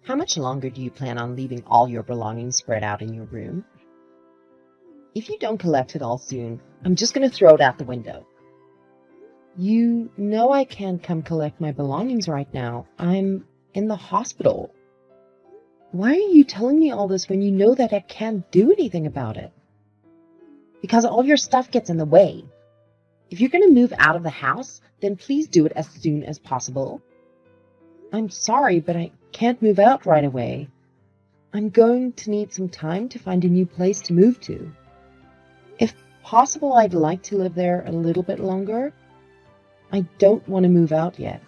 How much longer do you plan on leaving all your belongings spread out in your room? If you don't collect it all soon, I'm just going to throw it out the window. You know I can't come collect my belongings right now. I'm in the hospital. Why are you telling me all this when you know that I can't do anything about it? Because all your stuff gets in the way. If you're going to move out of the house, then please do it as soon as possible. I'm sorry, but I can't move out right away. I'm going to need some time to find a new place to move to. If possible, I'd like to live there a little bit longer. I don't want to move out yet.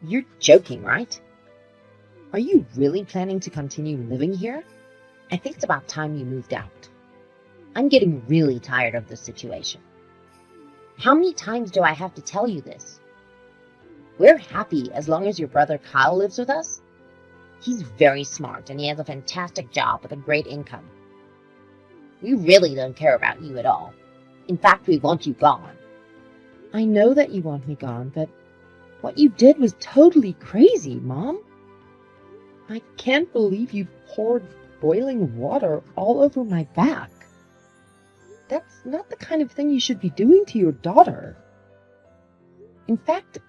You're joking, right? Are you really planning to continue living here? I think it's about time you moved out. I'm getting really tired of this situation. How many times do I have to tell you this? We're happy as long as your brother Kyle lives with us. He's very smart and he has a fantastic job with a great income. We really don't care about you at all. In fact, we want you gone. I know that you want me gone, but what you did was totally crazy, Mom. I can't believe you poured boiling water all over my back. That's not the kind of thing you should be doing to your daughter. In fact,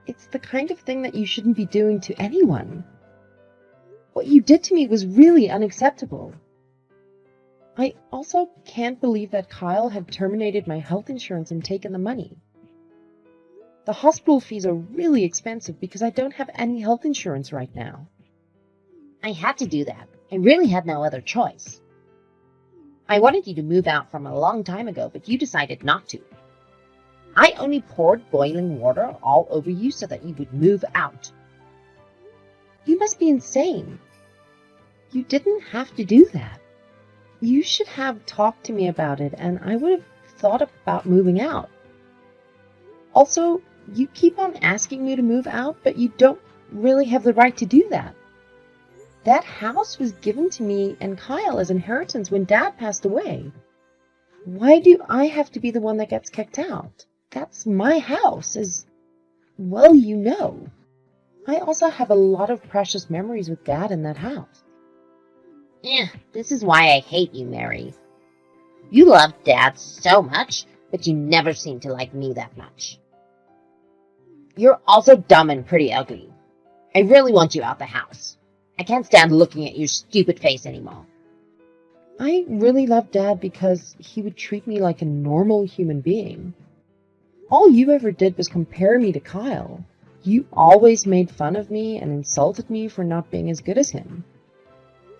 it's the kind of thing that you shouldn't be doing to anyone. What you did to me was really unacceptable. I also can't believe that Kyle had terminated my health insurance and taken the money. The hospital fees are really expensive because I don't have any health insurance right now. I had to do that. I really had no other choice. I wanted you to move out from a long time ago, but you decided not to. I only poured boiling water all over you so that you would move out. You must be insane. You didn't have to do that. You should have talked to me about it, and I would have thought about moving out. Also, you keep on asking me to move out, but you don't really have the right to do that. That house was given to me and Kyle as inheritance when Dad passed away. Why do I have to be the one that gets kicked out? That's my house, as well you know. I also have a lot of precious memories with Dad in that house. This is why I hate you, Mary. You love Dad so much, but you never seem to like me that much. You're also dumb and pretty ugly. I really want you out the house. I can't stand looking at your stupid face anymore. I really love Dad because he would treat me like a normal human being. All you ever did was compare me to Kyle. You always made fun of me and insulted me for not being as good as him.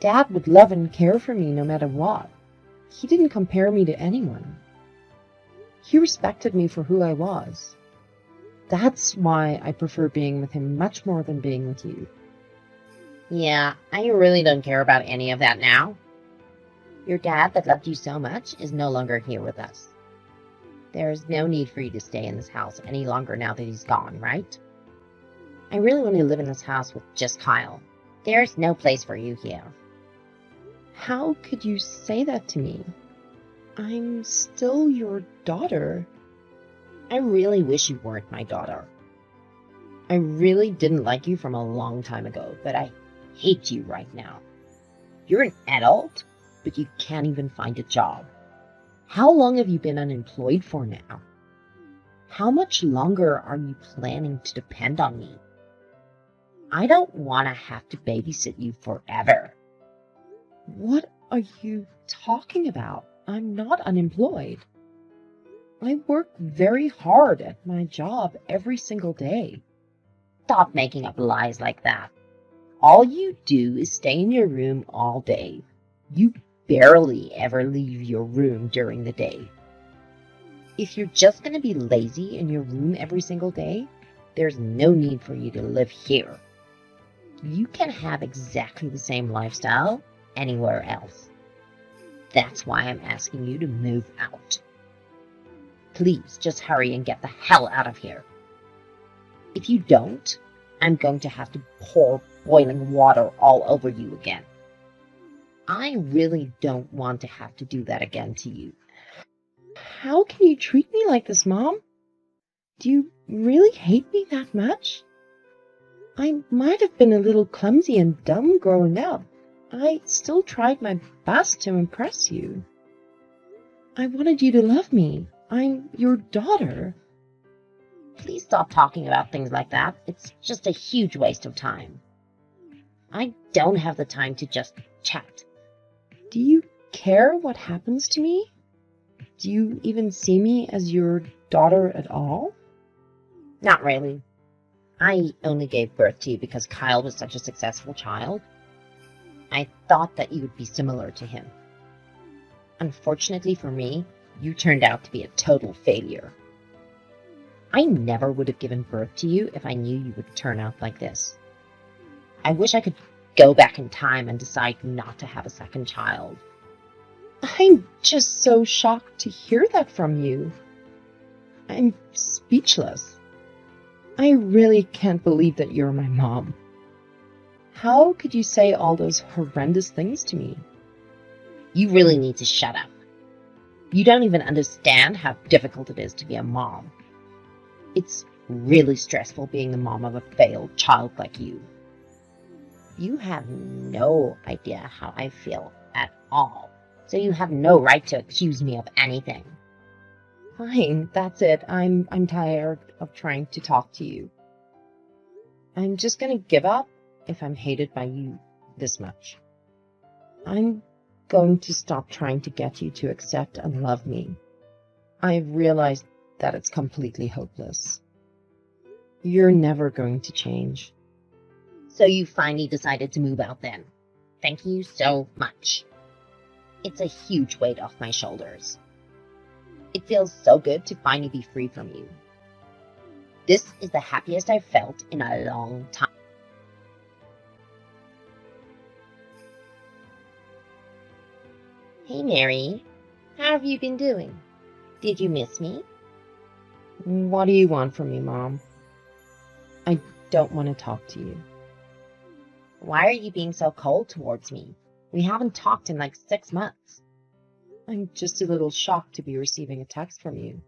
Dad would love and care for me no matter what. He didn't compare me to anyone. He respected me for who I was. That's why I prefer being with him much more than being with you. Yeah, I really don't care about any of that now. Your dad that loved you so much is no longer here with us. There is no need for you to stay in this house any longer now that he's gone, right? I really want to live in this house with just Kyle. There's no place for you here. How could you say that to me? I'm still your daughter. I really wish you weren't my daughter. I really didn't like you from a long time ago, but I hate you right now. You're an adult, but you can't even find a job. How long have you been unemployed for now? How much longer are you planning to depend on me? I don't want to have to babysit you forever. What are you talking about? I'm not unemployed. I work very hard at my job every single day. Stop making up lies like that. All you do is stay in your room all day. You barely ever leave your room during the day. If you're just going to be lazy in your room every single day, there's no need for you to live here. You can have exactly the same lifestyle anywhere else. That's why I'm asking you to move out. Please just hurry and get the hell out of here. If you don't, I'm going to have to pour boiling water all over you again. I really don't want to have to do that again to you. How can you treat me like this, Mom? Do you really hate me that much? I might have been a little clumsy and dumb growing up. I still tried my best to impress you. I wanted you to love me. I'm your daughter. Please stop talking about things like that. It's just a huge waste of time. I don't have the time to just chat. Do you care what happens to me? Do you even see me as your daughter at all? Not really. I only gave birth to you because Kyle was such a successful child. I thought that you would be similar to him. Unfortunately for me, you turned out to be a total failure. I never would have given birth to you if I knew you would turn out like this. I wish I could go back in time and decide not to have a second child. I'm just so shocked to hear that from you. I'm speechless. I really can't believe that you're my mom. How could you say all those horrendous things to me? You really need to shut up. You don't even understand how difficult it is to be a mom. It's really stressful being the mom of a failed child like you. You have no idea how I feel at all, so you have no right to accuse me of anything. Fine, that's it. I'm tired of trying to talk to you. I'm just gonna give up if I'm hated by you this much. I'm going to stop trying to get you to accept and love me. I've realized that it's completely hopeless. You're never going to change. So you finally decided to move out then. Thank you so much. It's a huge weight off my shoulders. It feels so good to finally be free from you. This is the happiest I've felt in a long time. Hey Mary, how have you been doing? Did you miss me? What do you want from me, Mom? I don't want to talk to you. Why are you being so cold towards me? We haven't talked in like 6 months. I'm just a little shocked to be receiving a text from you.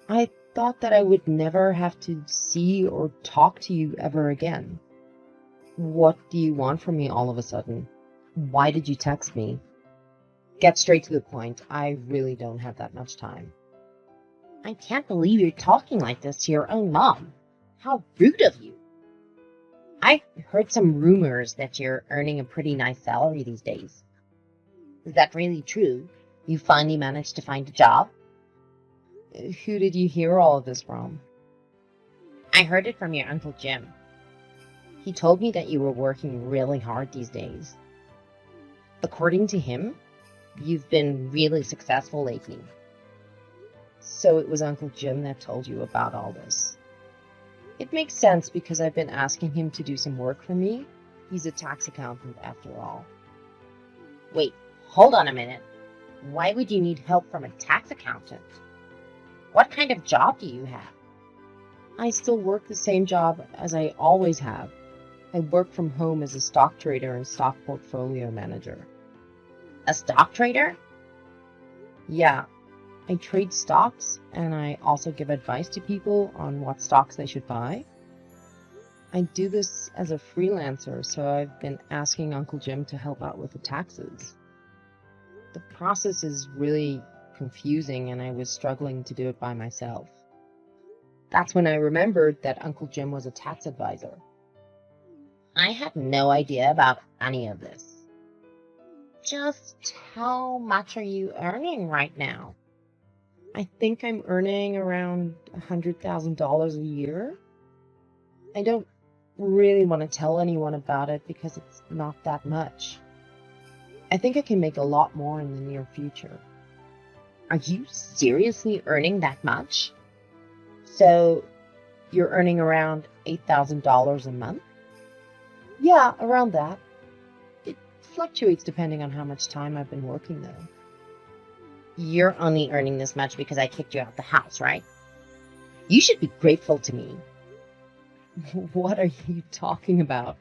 I thought that I would never have to see or talk to you ever again. What do you want from me all of a sudden? Why did you text me? Get straight to the point. I really don't have that much time. I can't believe you're talking like this to your own mom. How rude of you. I heard some rumors that you're earning a pretty nice salary these days. Is that really true? You finally managed to find a job? Who did you hear all of this from? I heard it from your Uncle Jim. He told me that you were working really hard these days. According to him, you've been really successful lately. So it was Uncle Jim that told you about all this. It makes sense because I've been asking him to do some work for me. He's a tax accountant after all. Wait, hold on a minute. Why would you need help from a tax accountant? What kind of job do you have? I still work the same job as I always have. I work from home as a stock trader and stock portfolio manager. A stock trader? Yeah, I trade stocks and I also give advice to people on what stocks they should buy. I do this as a freelancer, so I've been asking Uncle Jim to help out with the taxes. The process is really confusing and I was struggling to do it by myself. That's when I remembered that Uncle Jim was a tax advisor. I had no idea about any of this. Just how much are you earning right now? I think I'm earning around $100,000 a year. I don't really want to tell anyone about it because it's not that much. I think I can make a lot more in the near future. Are you seriously earning that much? So, you're earning around $8,000 a month? Yeah, around that. It fluctuates depending on how much time I've been working though. You're only earning this much because I kicked you out of the house, right? You should be grateful to me. What are you talking about?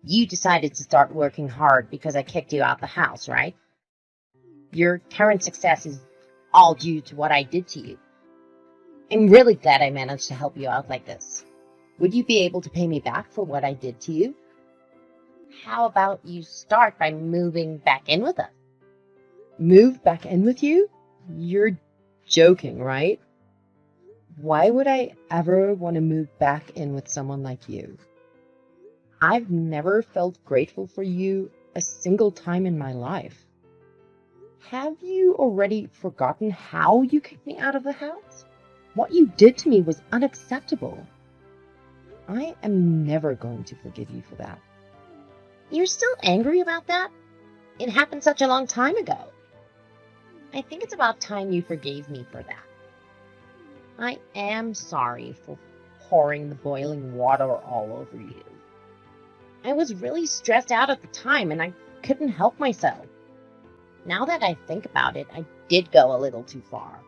You decided to start working hard because I kicked you out of the house, right? Your current success is all due to what I did to you. I'm really glad I managed to help you out like this. Would you be able to pay me back for what I did to you? How about you start by moving back in with us? Move back in with you? You're joking, right? Why would I ever want to move back in with someone like you? I've never felt grateful for you a single time in my life. Have you already forgotten how you kicked me out of the house? What you did to me was unacceptable. I am never going to forgive you for that. You're still angry about that? It happened such a long time ago. I think it's about time you forgave me for that. I am sorry for pouring the boiling water all over you. I was really stressed out at the time and I couldn't help myself. Now that I think about it, I did go a little too far.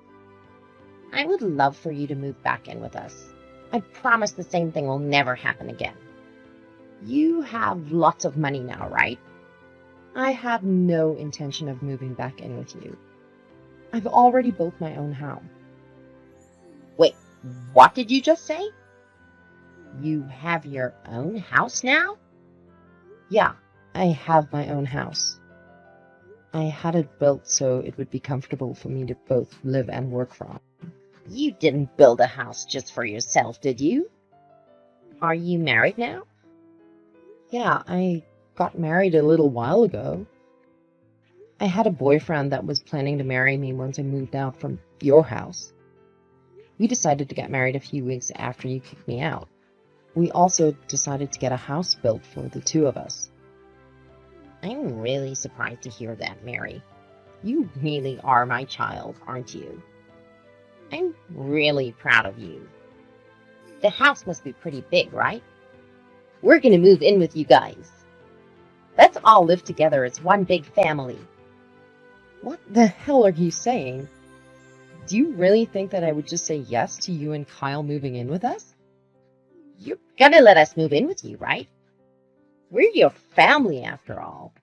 I would love for you to move back in with us. I promise the same thing will never happen again. You have lots of money now, right? I have no intention of moving back in with you. I've already built my own house. Wait, what did you just say? You have your own house now? Yeah, I have my own house. I had it built so it would be comfortable for me to both live and work from. You didn't build a house just for yourself, did you? Are you married now? Yeah, I got married a little while ago. I had a boyfriend that was planning to marry me once I moved out from your house. We decided to get married a few weeks after you kicked me out. We also decided to get a house built for the two of us. I'm really surprised to hear that, Mary. You really are my child, aren't you? I'm really proud of you. The house must be pretty big, right? We're gonna move in with you guys. Let's all live together as one big family. What the hell are you saying? Do you really think that I would just say yes to you and Kyle moving in with us? You're gonna let us move in with you, right? We're your family, after all.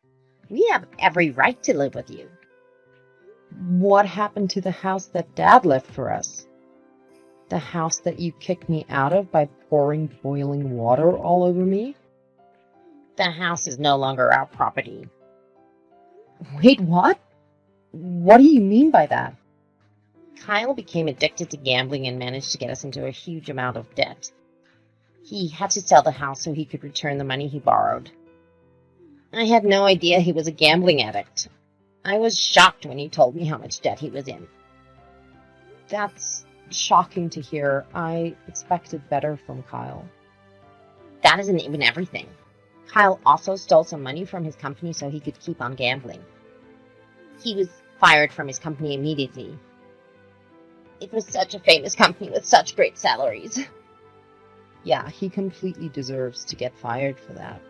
We have every right to live with you. What happened to the house that Dad left for us? The house that you kicked me out of by pouring boiling water all over me? The house is no longer our property. Wait, what? What do you mean by that? Kyle became addicted to gambling and managed to get us into a huge amount of debt. He had to sell the house so he could return the money he borrowed. I had no idea he was a gambling addict. I was shocked when he told me how much debt he was in. That's shocking to hear. I expected better from Kyle. That isn't even everything. Kyle also stole some money from his company so he could keep on gambling. He was fired from his company immediately. It was such a famous company with such great salaries. Yeah, he completely deserves to get fired for that.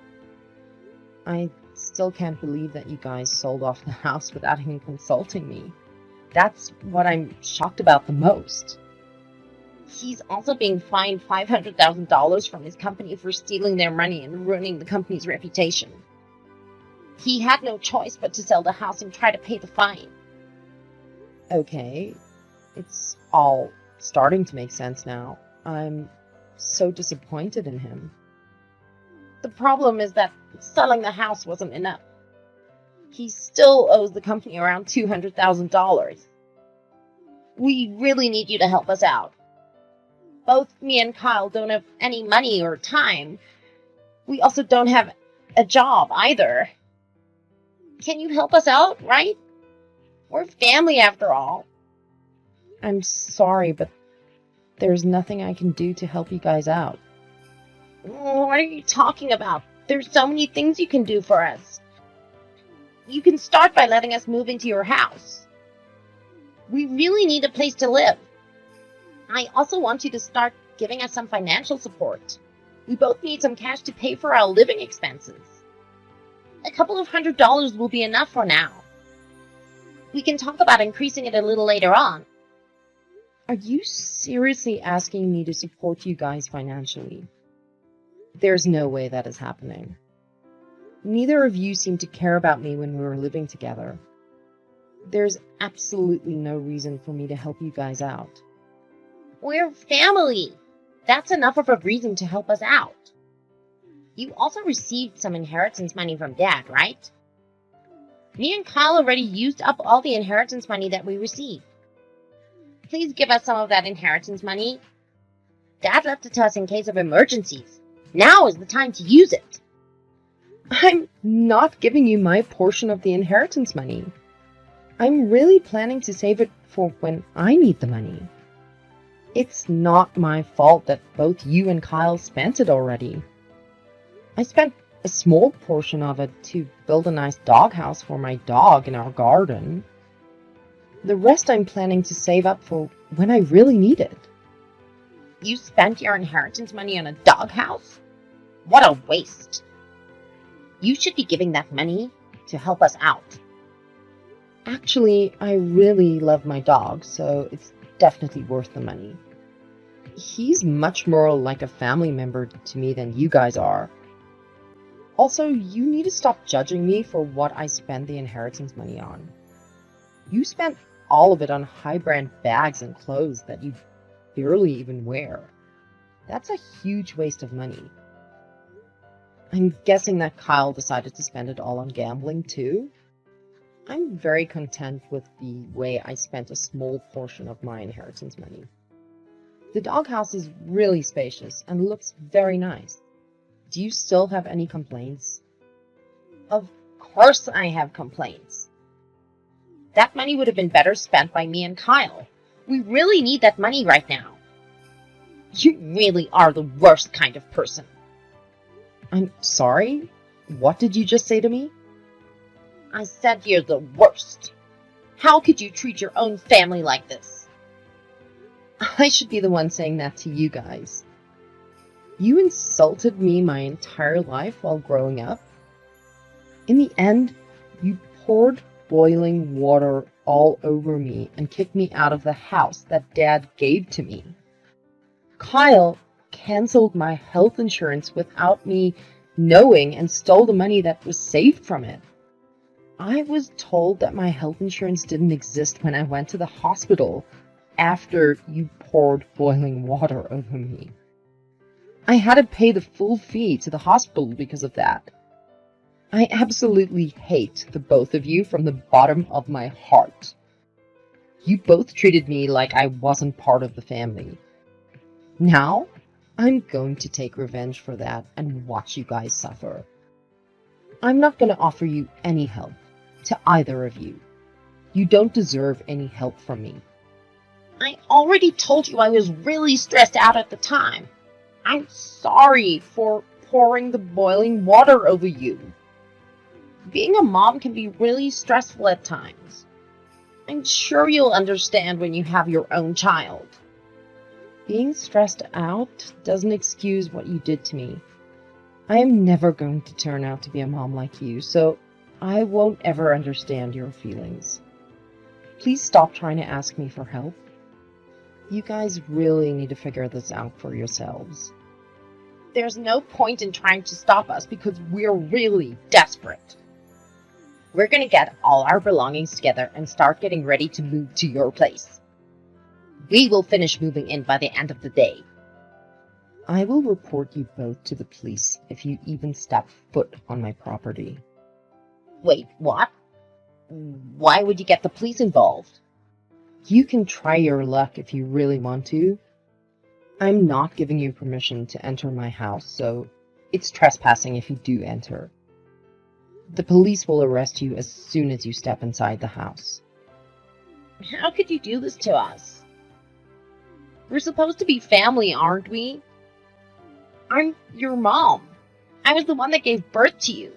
I still can't believe that you guys sold off the house without even consulting me. That's what I'm shocked about the most. He's also being fined $500,000 from his company for stealing their money and ruining the company's reputation. He had no choice but to sell the house and try to pay the fine. Okay, it's all starting to make sense now. I'm so disappointed in him. The problem is that selling the house wasn't enough. He still owes the company around $200,000. We really need you to help us out. Both me and Kyle don't have any money or time. We also don't have a job either. Can you help us out, right? We're family after all. I'm sorry, but there's nothing I can do to help you guys out. What are you talking about? There's so many things you can do for us. You can start by letting us move into your house. We really need a place to live. I also want you to start giving us some financial support. We both need some cash to pay for our living expenses. A couple of $100 will be enough for now. We can talk about increasing it a little later on. Are you seriously asking me to support you guys financially? There's no way that is happening. Neither of you seemed to care about me when we were living together. There's absolutely no reason for me to help you guys out. We're family. That's enough of a reason to help us out. You also received some inheritance money from Dad, right? Me and Kyle already used up all the inheritance money that we received. Please give us some of that inheritance money. Dad left it to us in case of emergencies. Now is the time to use it. I'm not giving you my portion of the inheritance money. I'm really planning to save it for when I need the money. It's not my fault that both you and Kyle spent it already. I spent a small portion of it to build a nice doghouse for my dog in our garden. The rest I'm planning to save up for when I really need it. You spent your inheritance money on a doghouse? What a waste. You should be giving that money to help us out. Actually, I really love my dog, so it's definitely worth the money. He's much more like a family member to me than you guys are. Also, you need to stop judging me for what I spend the inheritance money on. You spent all of it on high-brand bags and clothes that you barely even wear. That's a huge waste of money. I'm guessing that Kyle decided to spend it all on gambling too. I'm very content with the way I spent a small portion of my inheritance money. The doghouse is really spacious and looks very nice. Do you still have any complaints? Of course I have complaints. That money would have been better spent by me and Kyle. We really need that money right now. You really are the worst kind of person. I'm sorry? What did you just say to me? I said you're the worst. How could you treat your own family like this? I should be the one saying that to you guys. You insulted me my entire life while growing up. In the end, you poured boiling water all over me and kicked me out of the house that Dad gave to me. Kyle canceled my health insurance without me knowing and stole the money that was saved from it. I was told that my health insurance didn't exist when I went to the hospital after you poured boiling water over me. I had to pay the full fee to the hospital because of that. I absolutely hate the both of you from the bottom of my heart. You both treated me like I wasn't part of the family. Now, I'm going to take revenge for that and watch you guys suffer. I'm not going to offer you any help, to either of you. You don't deserve any help from me. I already told you I was really stressed out at the time. I'm sorry for pouring the boiling water over you. Being a mom can be really stressful at times. I'm sure you'll understand when you have your own child. Being stressed out doesn't excuse what you did to me. I am never going to turn out to be a mom like you, so I won't ever understand your feelings. Please stop trying to ask me for help. You guys really need to figure this out for yourselves. There's no point in trying to stop us because we're really desperate. We're going to get all our belongings together and start getting ready to move to your place. We will finish moving in by the end of the day. I will report you both to the police if you even step foot on my property. Wait, what? Why would you get the police involved? You can try your luck if you really want to. I'm not giving you permission to enter my house, so it's trespassing if you do enter. The police will arrest you as soon as you step inside the house. How could you do this to us? We're supposed to be family, aren't we? I'm your mom. I was the one that gave birth to you.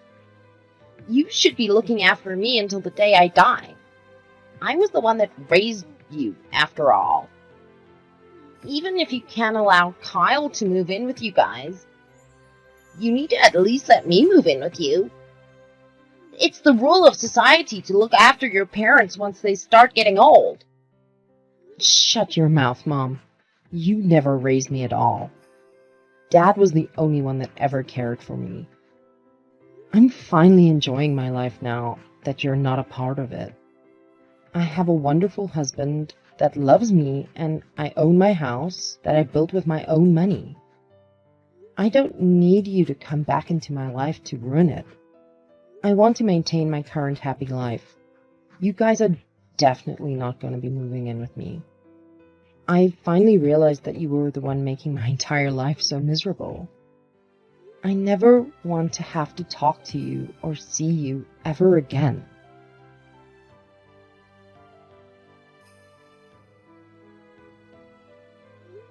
You should be looking after me until the day I die. I was the one that raised you, after all. Even if you can't allow Kyle to move in with you guys, you need to at least let me move in with you. It's the rule of society to look after your parents once they start getting old. Shut your mouth, Mom. You never raised me at all. Dad was the only one that ever cared for me. I'm finally enjoying my life now that you're not a part of it. I have a wonderful husband that loves me, and I own my house that I built with my own money. I don't need you to come back into my life to ruin it. I want to maintain my current happy life. You guys are definitely not going to be moving in with me. I finally realized that you were the one making my entire life so miserable. I never want to have to talk to you or see you ever again.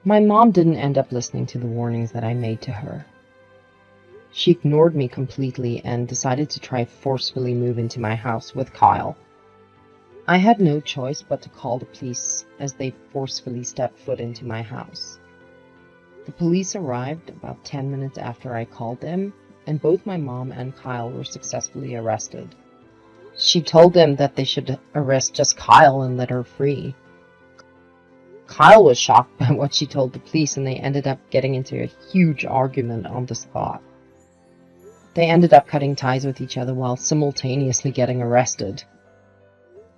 My mom didn't end up listening to the warnings that I made to her. She ignored me completely and decided to try forcefully move into my house with Kyle. I had no choice but to call the police as they forcefully stepped foot into my house. The police arrived about 10 minutes after I called them, and both my mom and Kyle were successfully arrested. She told them that they should arrest just Kyle and let her free. Kyle was shocked by what she told the police, and they ended up getting into a huge argument on the spot. They ended up cutting ties with each other while simultaneously getting arrested.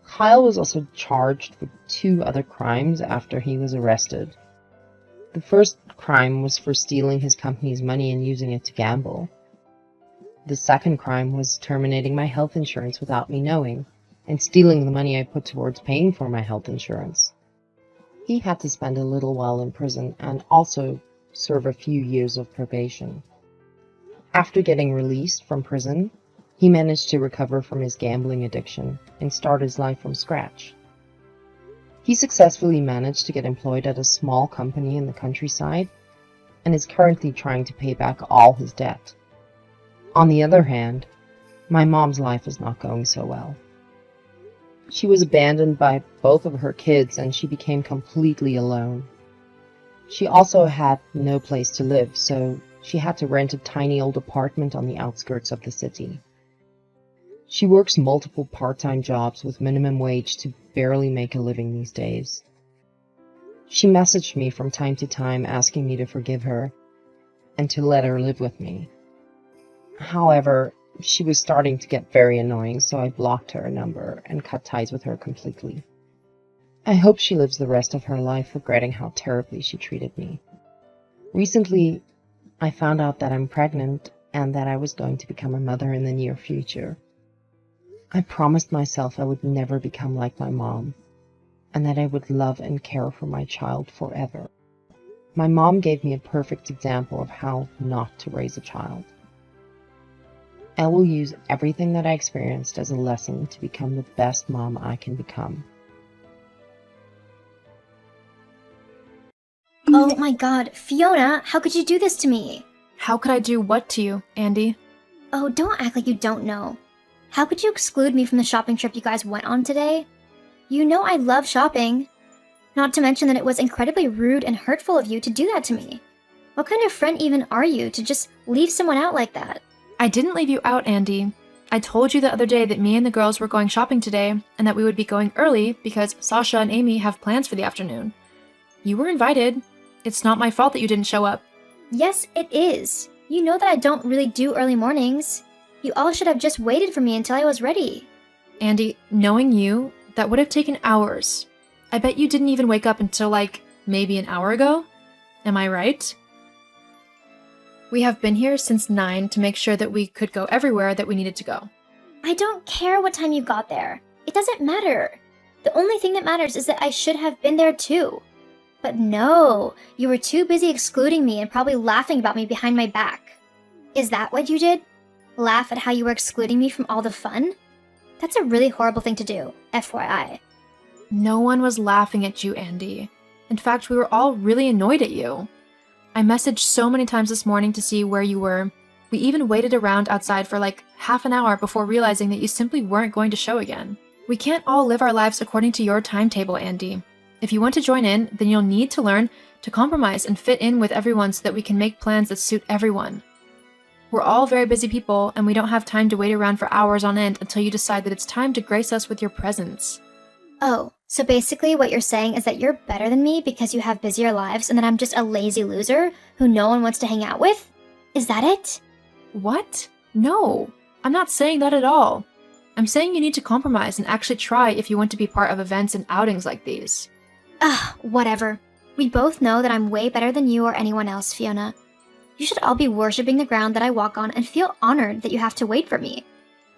Kyle was also charged with 2 other crimes after he was arrested. The first crime was for stealing his company's money and using it to gamble. The second crime was terminating my health insurance without me knowing, and stealing the money I put towards paying for my health insurance. He had to spend a little while in prison and also serve a few years of probation. After getting released from prison, he managed to recover from his gambling addiction and start his life from scratch. He successfully managed to get employed at a small company in the countryside and is currently trying to pay back all his debt. On the other hand, my mom's life is not going so well. She was abandoned by both of her kids and she became completely alone. She also had no place to live, so she had to rent a tiny old apartment on the outskirts of the city. She works multiple part-time jobs with minimum wage to barely make a living these days. She messaged me from time to time asking me to forgive her and to let her live with me. However, she was starting to get very annoying, so I blocked her number and cut ties with her completely. I hope she lives the rest of her life regretting how terribly she treated me. Recently, I found out that I'm pregnant and that I was going to become a mother in the near future. I promised myself I would never become like my mom, and that I would love and care for my child forever. My mom gave me a perfect example of how not to raise a child. I will use everything that I experienced as a lesson to become the best mom I can become. Oh my god, Fiona, how could you do this to me? How could I do what to you, Andy? Oh, don't act like you don't know. How could you exclude me from the shopping trip you guys went on today? You know I love shopping. Not to mention that it was incredibly rude and hurtful of you to do that to me. What kind of friend even are you to just leave someone out like that? I didn't leave you out, Andy. I told you the other day that me and the girls were going shopping today and that we would be going early because Sasha and Amy have plans for the afternoon. You were invited. It's not my fault that you didn't show up. Yes, it is. You know that I don't really do early mornings. You all should have just waited for me until I was ready. Andy, knowing you, that would have taken hours. I bet you didn't even wake up until maybe an hour ago. Am I right? We have been here since 9 to make sure that we could go everywhere that we needed to go. I don't care what time you got there. It doesn't matter. The only thing that matters is that I should have been there too. But no, you were too busy excluding me and probably laughing about me behind my back. Is that what you did? Laugh at how you were excluding me from all the fun? That's a really horrible thing to do, FYI. No one was laughing at you, Andy. In fact, we were all really annoyed at you. I messaged so many times this morning to see where you were. We even waited around outside for half an hour before realizing that you simply weren't going to show again. We can't all live our lives according to your timetable, Andy. If you want to join in, then you'll need to learn to compromise and fit in with everyone so that we can make plans that suit everyone. We're all very busy people, and we don't have time to wait around for hours on end until you decide that it's time to grace us with your presence. Oh, so basically what you're saying is that you're better than me because you have busier lives and that I'm just a lazy loser who no one wants to hang out with? Is that it? What? No, I'm not saying that at all. I'm saying you need to compromise and actually try if you want to be part of events and outings like these. Whatever. We both know that I'm way better than you or anyone else, Fiona. You should all be worshipping the ground that I walk on and feel honored that you have to wait for me.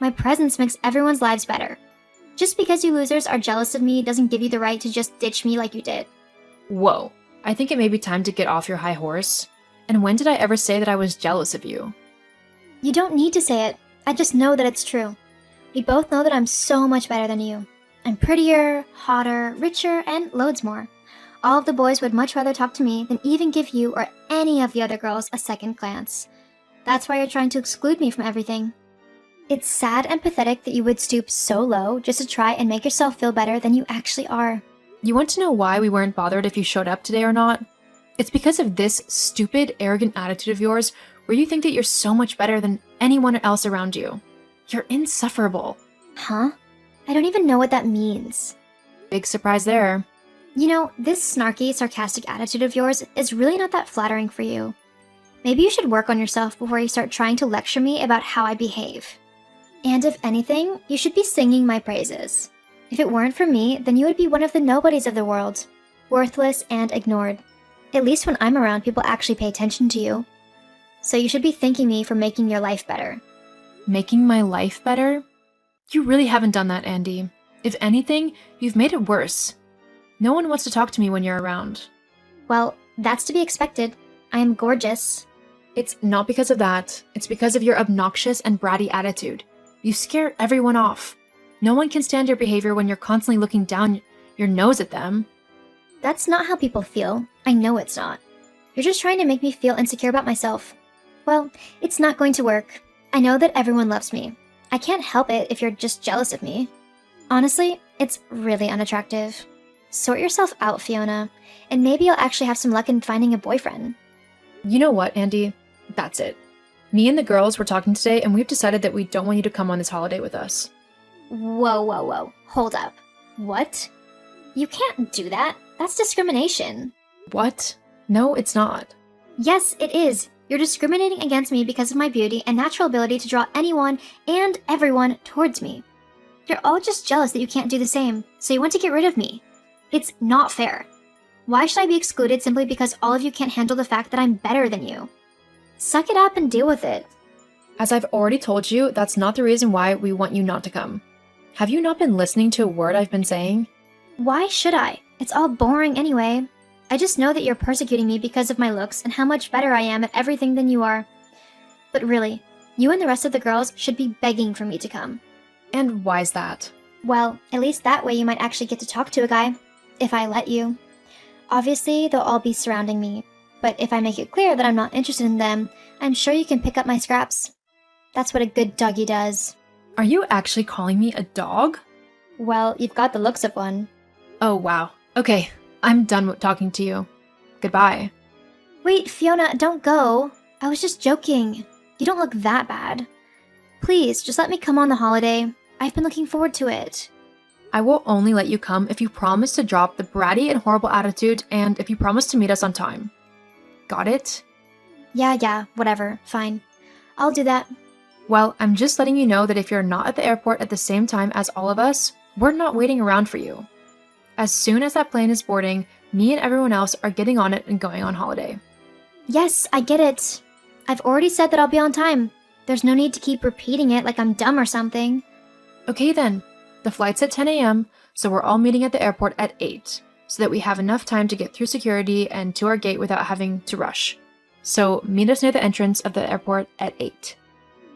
My presence makes everyone's lives better. Just because you losers are jealous of me doesn't give you the right to just ditch me like you did. Whoa, I think it may be time to get off your high horse. And when did I ever say that I was jealous of you? You don't need to say it. I just know that it's true. We both know that I'm so much better than you. I'm prettier, hotter, richer, and loads more. All of the boys would much rather talk to me than even give you or any of the other girls a second glance. That's why you're trying to exclude me from everything. It's sad and pathetic that you would stoop so low just to try and make yourself feel better than you actually are. You want to know why we weren't bothered if you showed up today or not? It's because of this stupid, arrogant attitude of yours where you think that you're so much better than anyone else around you. You're insufferable. Huh? I don't even know what that means. Big surprise there. You know, this snarky, sarcastic attitude of yours is really not that flattering for you. Maybe you should work on yourself before you start trying to lecture me about how I behave. And if anything, you should be singing my praises. If it weren't for me, then you would be one of the nobodies of the world. Worthless and ignored. At least when I'm around, people actually pay attention to you. So you should be thanking me for making your life better. Making my life better? You really haven't done that, Andy. If anything, you've made it worse. No one wants to talk to me when you're around. Well, that's to be expected. I am gorgeous. It's not because of that. It's because of your obnoxious and bratty attitude. You scare everyone off. No one can stand your behavior when you're constantly looking down your nose at them. That's not how people feel. I know it's not. You're just trying to make me feel insecure about myself. Well, it's not going to work. I know that everyone loves me. I can't help it if you're just jealous of me. Honestly, it's really unattractive. Sort yourself out, Fiona, and maybe you'll actually have some luck in finding a boyfriend. You know what, Andy? That's it. Me and the girls were talking today, and we've decided that we don't want you to come on this holiday with us. Whoa. Hold up. What? You can't do that. That's discrimination. What? No, it's not. Yes, it is. You're discriminating against me because of my beauty and natural ability to draw anyone and everyone towards me. You're all just jealous that you can't do the same, so you want to get rid of me. It's not fair. Why should I be excluded simply because all of you can't handle the fact that I'm better than you? Suck it up and deal with it. As I've already told you, that's not the reason why we want you not to come. Have you not been listening to a word I've been saying? Why should I? It's all boring anyway. I just know that you're persecuting me because of my looks and how much better I am at everything than you are. But really, you and the rest of the girls should be begging for me to come. And why's that? Well, at least that way you might actually get to talk to a guy. If I let you. Obviously, they'll all be surrounding me. But if I make it clear that I'm not interested in them, I'm sure you can pick up my scraps. That's what a good doggy does. Are you actually calling me a dog? Well, you've got the looks of one. Oh, wow. Okay, I'm done with talking to you. Goodbye. Wait, Fiona, don't go. I was just joking. You don't look that bad. Please, just let me come on the holiday. I've been looking forward to it. I will only let you come if you promise to drop the bratty and horrible attitude and if you promise to meet us on time. Got it? Yeah, whatever. Fine. I'll do that. Well, I'm just letting you know that if you're not at the airport at the same time as all of us, we're not waiting around for you. As soon as that plane is boarding, me and everyone else are getting on it and going on holiday. Yes, I get it. I've already said that I'll be on time. There's no need to keep repeating it like I'm dumb or something. Okay then. The flight's at 10 a.m., so we're all meeting at the airport at 8, so that we have enough time to get through security and to our gate without having to rush. So meet us near the entrance of the airport at 8.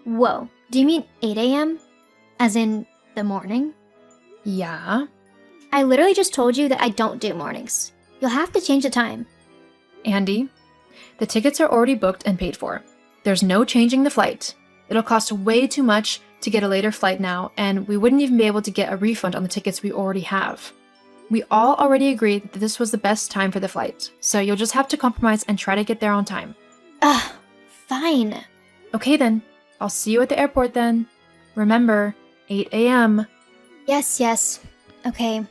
Whoa, do you mean 8 a.m.? As in the morning? Yeah? I literally just told you that I don't do mornings. You'll have to change the time. Andy, the tickets are already booked and paid for. There's no changing the flight. It'll cost way too much to get a later flight now, and we wouldn't even be able to get a refund on the tickets we already have. We all already agreed that this was the best time for the flight, so you'll just have to compromise and try to get there on time. Fine. Okay then, I'll see you at the airport then. Remember, 8 a.m. Yes. Okay.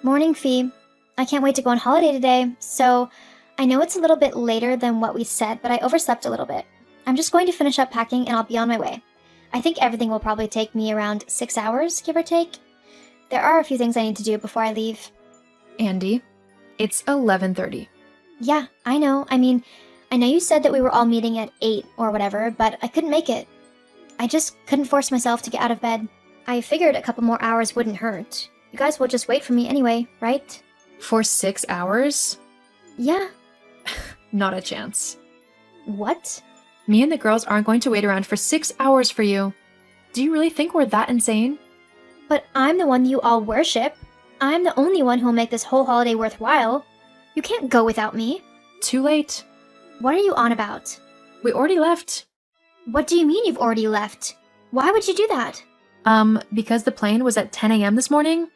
Morning, Fee. I can't wait to go on holiday today, so I know it's a little bit later than what we said, but I overslept a little bit. I'm just going to finish up packing and I'll be on my way. I think everything will probably take me around 6 hours, give or take. There are a few things I need to do before I leave. Andy, it's 11:30. Yeah, I know. I mean, I know you said that we were all meeting at 8 or whatever, but I couldn't make it. I just couldn't force myself to get out of bed. I figured a couple more hours wouldn't hurt. You guys will just wait for me anyway, right? For 6 hours? Yeah. Not a chance. What? Me and the girls aren't going to wait around for 6 hours for you. Do you really think we're that insane? But I'm the one you all worship. I'm the only one who'll make this whole holiday worthwhile. You can't go without me. Too late. What are you on about? We already left. What do you mean you've already left? Why would you do that? Because the plane was at 10 a.m. this morning?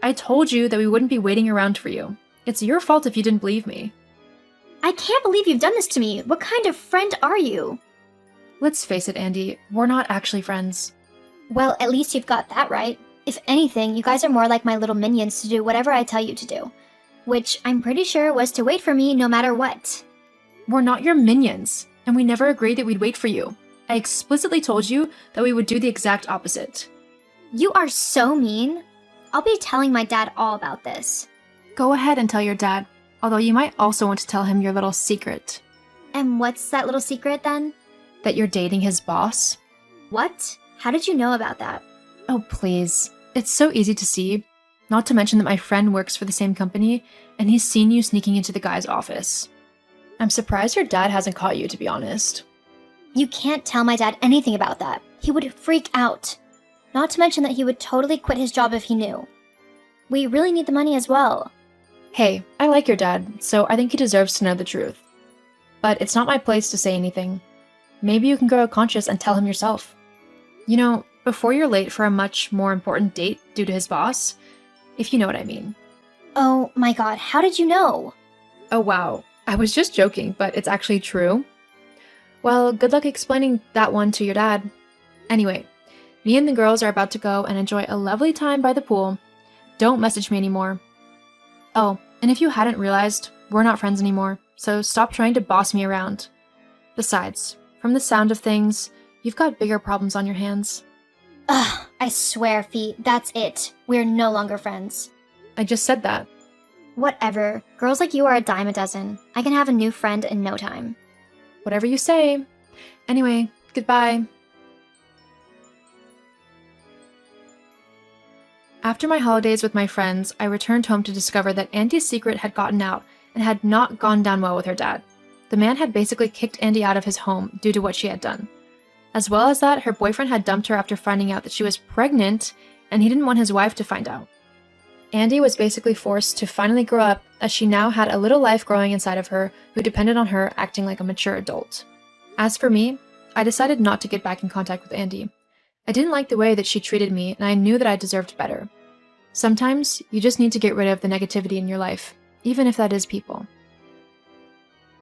I told you that we wouldn't be waiting around for you. It's your fault if you didn't believe me. I can't believe you've done this to me. What kind of friend are you? Let's face it, Andy, we're not actually friends. Well, at least you've got that right. If anything, you guys are more like my little minions to do whatever I tell you to do. Which I'm pretty sure was to wait for me no matter what. We're not your minions, and we never agreed that we'd wait for you. I explicitly told you that we would do the exact opposite. You are so mean. I'll be telling my dad all about this. Go ahead and tell your dad, although you might also want to tell him your little secret. And what's that little secret then? That you're dating his boss. What? How did you know about that? Oh, please. It's so easy to see. Not to mention that my friend works for the same company, and he's seen you sneaking into the guy's office. I'm surprised your dad hasn't caught you, to be honest. You can't tell my dad anything about that. He would freak out. Not to mention that he would totally quit his job if he knew. We really need the money as well. Hey, I like your dad, so I think he deserves to know the truth. But it's not my place to say anything. Maybe you can grow conscious and tell him yourself. You know, before you're late for a much more important date due to his boss, if you know what I mean. Oh my god, how did you know? Oh wow, I was just joking, but it's actually true. Well, good luck explaining that one to your dad. Anyway, me and the girls are about to go and enjoy a lovely time by the pool. Don't message me anymore. Oh, and if you hadn't realized, we're not friends anymore, so stop trying to boss me around. Besides, from the sound of things, you've got bigger problems on your hands. Ugh, I swear, Feet, that's it. We're no longer friends. I just said that. Whatever. Girls like you are a dime a dozen. I can have a new friend in no time. Whatever you say. Anyway, goodbye. After my holidays with my friends, I returned home to discover that Andy's secret had gotten out and had not gone down well with her dad. The man had basically kicked Andy out of his home due to what she had done. As well as that, her boyfriend had dumped her after finding out that she was pregnant, and he didn't want his wife to find out. Andy was basically forced to finally grow up, as she now had a little life growing inside of her who depended on her acting like a mature adult. As for me, I decided not to get back in contact with Andy. I didn't like the way that she treated me, and I knew that I deserved better. Sometimes, you just need to get rid of the negativity in your life, even if that is people.